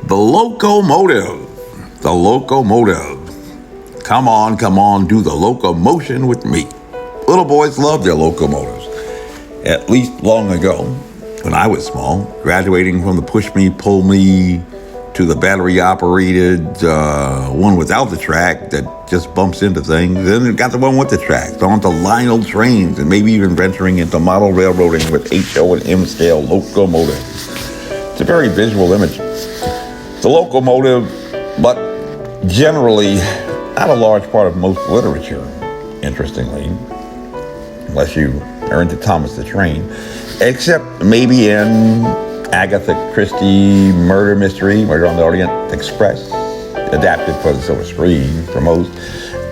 The locomotive. The locomotive. Come on, do the locomotion with me. Little boys love their locomotives. At least long ago, when I was small, graduating from the push me, pull me, to the battery-operated one without the track that just bumps into things. Then it got the one with the tracks, onto Lionel trains, and maybe even venturing into model railroading with HO and M scale locomotives. It's a very visual image. The locomotive, but generally not a large part of most literature, interestingly, unless you are into Thomas the Train, except maybe in Agatha Christie murder mystery, Murder on the Orient Express, adapted for the silver screen for most,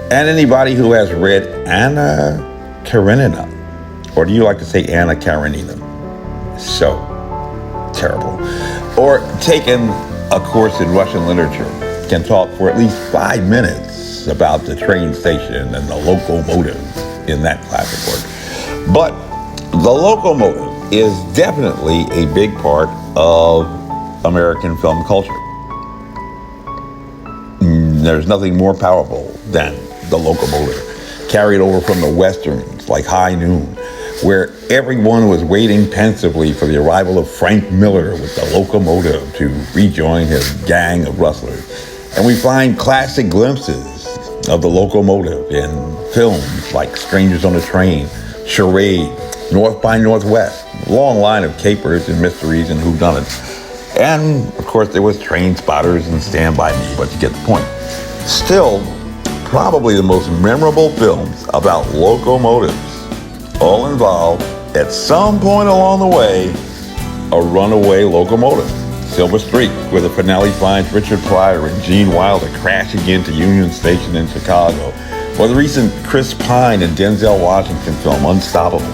and anybody who has read Anna Karenina, or do you like to say Anna Karenina? So terrible. Or taken a course in Russian literature can talk for at least 5 minutes about the train station and the locomotive in that classic work. But the locomotive is definitely a big part of American film culture. There's nothing more powerful than the locomotive, carried over from the westerns like High Noon, where everyone was waiting pensively for the arrival of Frank Miller with the locomotive to rejoin his gang of rustlers. And we find classic glimpses of the locomotive in films like Strangers on a Train, Charade, North by Northwest, long line of capers and mysteries and whodunits. And, of course, there was Train Spotters and Stand By Me, but you get the point. Still, probably the most memorable films about locomotives all involve, at some point along the way, a runaway locomotive. Silver Streak, where the finale finds Richard Pryor and Gene Wilder crashing into Union Station in Chicago, or the recent Chris Pine and Denzel Washington film Unstoppable,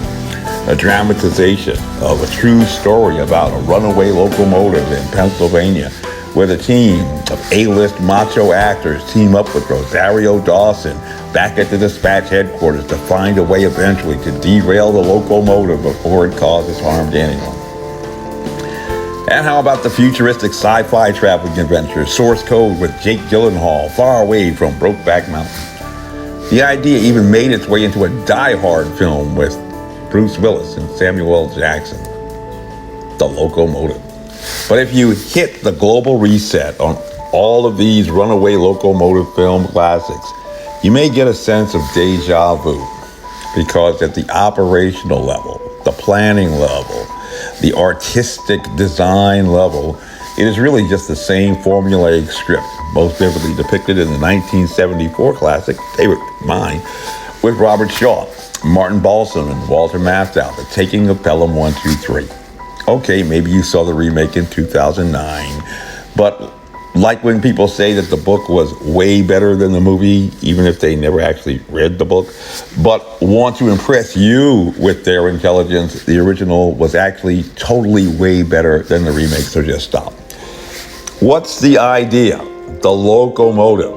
a dramatization of a true story about a runaway locomotive in Pennsylvania, where the team of A-list macho actors team up with Rosario Dawson back at the dispatch headquarters to find a way eventually to derail the locomotive before it causes harm to anyone. And how about the futuristic sci-fi traveling adventure Source Code with Jake Gyllenhaal, far away from Brokeback Mountain? The idea even made its way into a Die Hard film with Bruce Willis and Samuel L. Jackson, The Locomotive. But if you hit the global reset on all of these runaway locomotive film classics, you may get a sense of deja vu, because at the operational level, the planning level, the artistic design level, it is really just the same formulaic script, most vividly depicted in the 1974 classic, favorite of mine, with Robert Shaw, Martin Balsam, and Walter Matthau, The Taking of Pelham 123. Okay, maybe you saw the remake in 2009, but like when people say that the book was way better than the movie, even if they never actually read the book, but want to impress you with their intelligence, the original was actually totally way better than the remake, so just stop. What's the idea? The locomotive.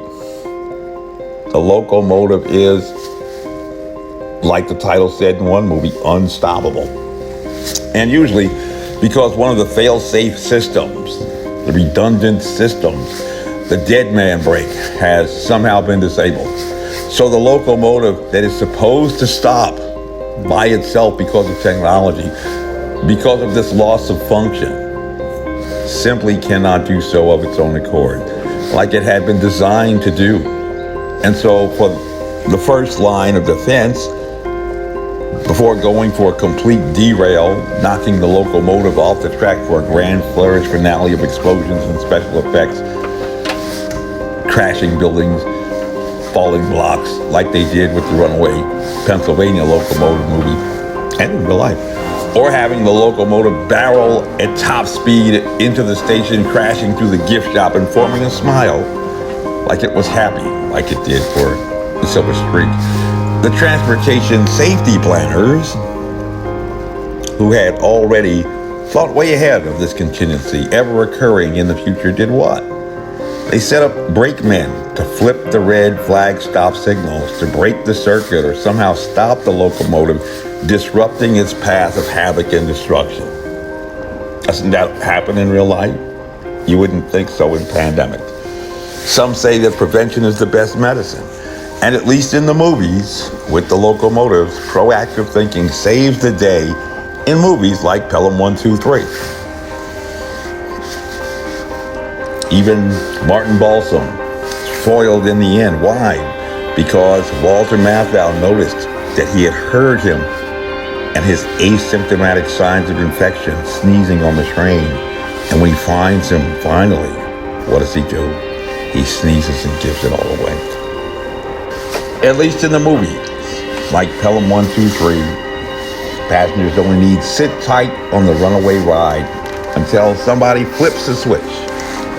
The locomotive is, like the title said in one movie, unstoppable. And usually because one of the fail-safe systems, the redundant systems, the dead man brake, has somehow been disabled. So the locomotive that is supposed to stop by itself because of technology, because of this loss of function, simply cannot do so of its own accord, like it had been designed to do. And so for the first line of defense, before going for a complete derail, knocking the locomotive off the track for a grand flourish finale of explosions and special effects, crashing buildings, falling blocks, like they did with the runaway Pennsylvania locomotive movie, and in real life. Or having the locomotive barrel at top speed into the station, crashing through the gift shop and forming a smile, like it was happy, like it did for the Silver Streak. The transportation safety planners, who had already thought way ahead of this contingency ever occurring in the future, did what? They set up brakemen to flip the red flag stop signals to break the circuit or somehow stop the locomotive, disrupting its path of havoc and destruction. Doesn't that happen in real life? You wouldn't think so in pandemic. Some say that prevention is the best medicine. And at least in the movies, with the locomotives, proactive thinking saves the day in movies like Pelham 1, 2, 3. Even Martin Balsam foiled in the end. Why? Because Walter Matthau noticed that he had heard him and his asymptomatic signs of infection sneezing on the train. And when he finds him finally, what does he do? He sneezes and gives it all away. At least in the movies, like Pelham 1, 2, 3, passengers only need sit tight on the runaway ride until somebody flips the switch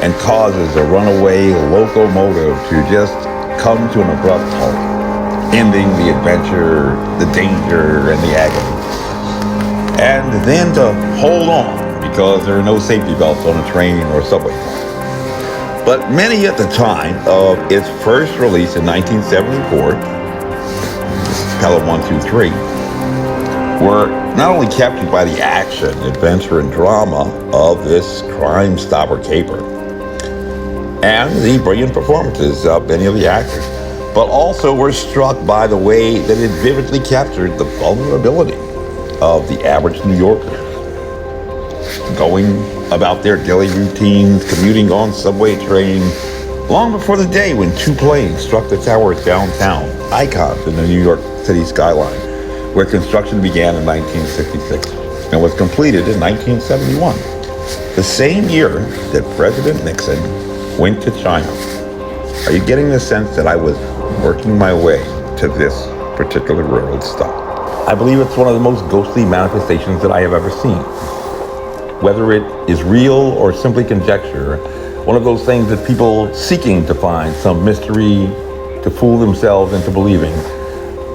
and causes a runaway locomotive to just come to an abrupt halt, ending the adventure, the danger, and the agony. And then to hold on because there are no safety belts on a train or subway car. But many at the time of its first release in 1974, Pelham 1, 2, 3, were not only captured by the action, adventure, and drama of this Crime Stopper caper, and the brilliant performances of many of the actors, but also were struck by the way that it vividly captured the vulnerability of the average New Yorker, going about their daily routines, commuting on subway trains, long before the day when two planes struck the towers downtown, icons in the New York City skyline, where construction began in 1966 and was completed in 1971, the same year that President Nixon went to China. Are you getting the sense that I was working my way to this particular railroad stop? I believe it's one of the most ghostly manifestations that I have ever seen. Whether it is real or simply conjecture, one of those things that people seeking to find some mystery to fool themselves into believing,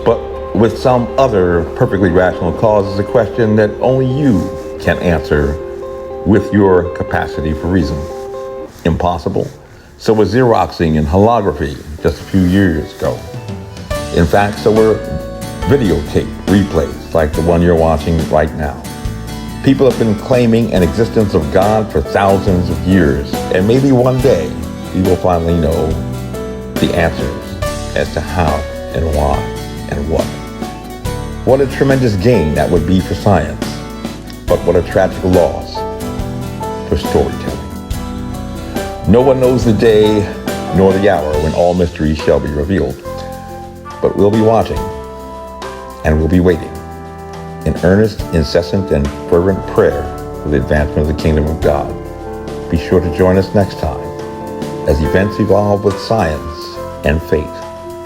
but with some other perfectly rational cause is a question that only you can answer with your capacity for reason. Impossible? So was Xeroxing and holography just a few years ago. In fact, so were videotape replays like the one you're watching right now. People have been claiming an existence of God for thousands of years, and maybe one day we will finally know the answers as to how and why and what. What a tremendous gain that would be for science, but what a tragic loss for storytelling. No one knows the day nor the hour when all mysteries shall be revealed, but we'll be watching and we'll be waiting in earnest, incessant, and fervent prayer for the advancement of the kingdom of God. Be sure to join us next time as events evolve with science and faith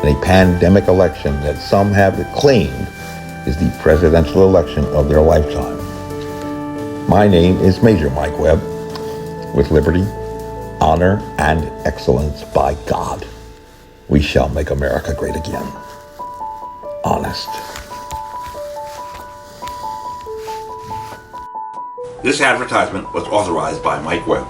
in a pandemic election that some have claimed is the presidential election of their lifetime. My name is Major Mike Webb. With liberty, honor, and excellence by God, we shall make America great again. Honest. This advertisement was authorized by Mike Webb.